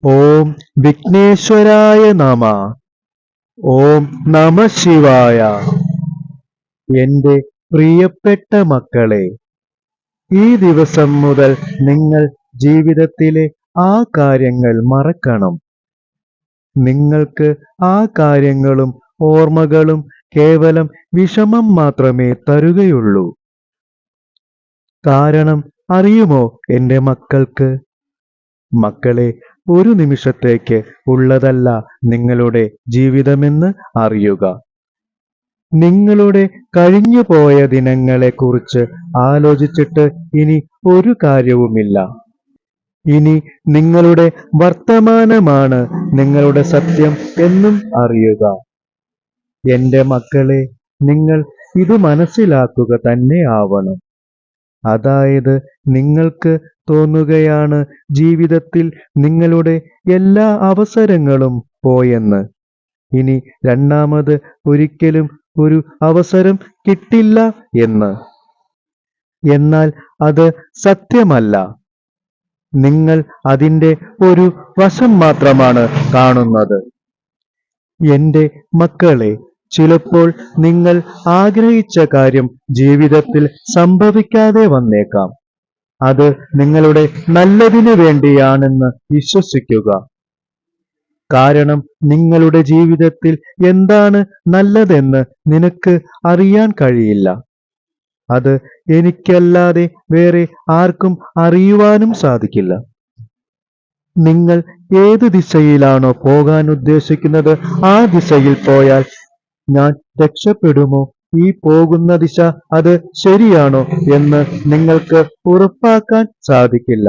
ഓം വിഘ്നേശ്വരായ നമ. ഓം നമ ശിവായ. എന്റെ പ്രിയപ്പെട്ട മക്കളെ, ഈ ദിവസം മുതൽ നിങ്ങൾ ജീവിതത്തിലെ ആ കാര്യങ്ങൾ മറക്കണം. നിങ്ങൾക്ക് ആ കാര്യങ്ങളും ഓർമ്മകളും കേവലം വിഷമം മാത്രമേ തരുകയുള്ളൂ. കാരണം അറിയുമോ എന്റെ മക്കൾക്ക്? മക്കളെ, ഒരു നിമിഷത്തേക്ക് ഉള്ളതല്ല നിങ്ങളുടെ ജീവിതമെന്ന് അറിയുക. നിങ്ങളുടെ കഴിഞ്ഞുപോയ ദിനങ്ങളെക്കുറിച്ച് ആലോചിച്ചിട്ട് ഇനി ഒരു കാര്യവുമില്ല. ഇനി നിങ്ങളുടെ വർത്തമാനമാണ് നിങ്ങളുടെ സത്യം എന്നും അറിയുക. എന്റെ മക്കളെ, നിങ്ങൾ ഇത് മനസ്സിലാക്കുക തന്നെ ആവണം. അതായത് നിങ്ങൾക്ക് തോന്നുകയാണ് ജീവിതത്തിൽ നിങ്ങളുടെ എല്ലാ അവസരങ്ങളും പോയെന്ന്. ഇനി രണ്ടാമത് ഒരിക്കലും ഒരു അവസരം കിട്ടില്ല എന്ന്. എന്നാൽ അത് സത്യമല്ല. നിങ്ങൾ അതിൻ്റെ ഒരു വശം മാത്രമാണ് കാണുന്നത്. എന്റെ മക്കളെ, ചിലപ്പോൾ നിങ്ങൾ ആഗ്രഹിച്ച കാര്യം ജീവിതത്തിൽ സംഭവിക്കാതെ വന്നേക്കാം. അത് നിങ്ങളുടെ നല്ലതിനു വേണ്ടിയാണെന്ന് വിശ്വസിക്കുക. കാരണം നിങ്ങളുടെ ജീവിതത്തിൽ എന്താണ് നല്ലതെന്ന് നിനക്ക് അറിയാൻ കഴിയില്ല. അത് എനിക്കല്ലാതെ വേറെ ആർക്കും അറിയുവാനും സാധിക്കില്ല. നിങ്ങൾ ഏത് ദിശയിലാണോ പോകാൻ ഉദ്ദേശിക്കുന്നത് ആ ദിശയിൽ പോയാൽ ഞാൻ രക്ഷപ്പെടുമോ, ഈ പോകുന്ന ദിശ അത് ശരിയാണോ എന്ന് നിങ്ങൾക്ക് ഉറപ്പാക്കാൻ സാധിക്കില്ല.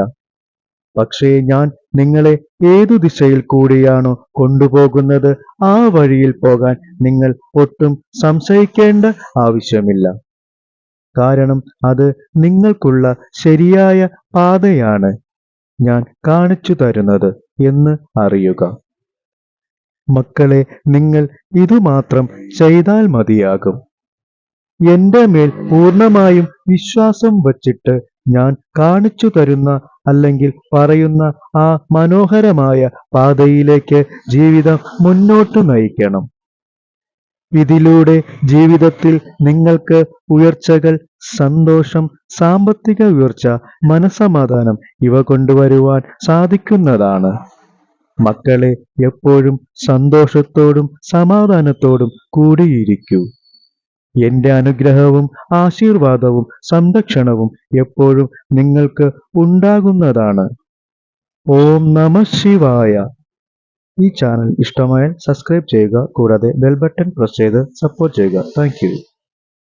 പക്ഷേ ഞാൻ നിങ്ങളെ ഏതു ദിശയിൽ കൂടിയാണോ കൊണ്ടുപോകുന്നത് ആ വഴിയിൽ പോകാൻ നിങ്ങൾ ഒട്ടും സംശയിക്കേണ്ട ആവശ്യമില്ല. കാരണം അത് നിങ്ങൾക്കുള്ള ശരിയായ പാതയാണ് ഞാൻ കാണിച്ചു തരുന്നത് എന്ന് അറിയുക. മക്കളെ, നിങ്ങൾ ഇതുമാത്രം ചെയ്താൽ മതിയാകും. എന്റെ മേൽ പൂർണ്ണമായും വിശ്വാസം വച്ചിട്ട് ഞാൻ കാണിച്ചു തരുന്ന അല്ലെങ്കിൽ പറയുന്ന ആ മനോഹരമായ പാതയിലേക്ക് ജീവിതം മുന്നോട്ട് നയിക്കണം. ഇതിലൂടെ ജീവിതത്തിൽ നിങ്ങൾക്ക് ഉയർച്ചകൾ, സന്തോഷം, സാമ്പത്തിക ഉയർച്ച, മനസ്സമാധാനം ഇവ കൊണ്ടുവരുവാൻ സാധിക്കുന്നതാണ്. മക്കളെ, എപ്പോഴും സന്തോഷത്തോടും സമാധാനത്തോടും കൂടിയിരിക്കൂ. എന്റെ അനുഗ്രഹവും ആശീർവാദവും സംരക്ഷണവും എപ്പോഴും നിങ്ങൾക്ക് ഉണ്ടാകുന്നതാണ്. ഓം നമ ശിവായ. ഈ ചാനൽ ഇഷ്ടമായാൽ സബ്സ്ക്രൈബ് ചെയ്യുക, കൂടാതെ ബെൽ ബട്ടൺ പ്രസ് ചെയ്ത് സപ്പോർട്ട് ചെയ്യുക. Thank you.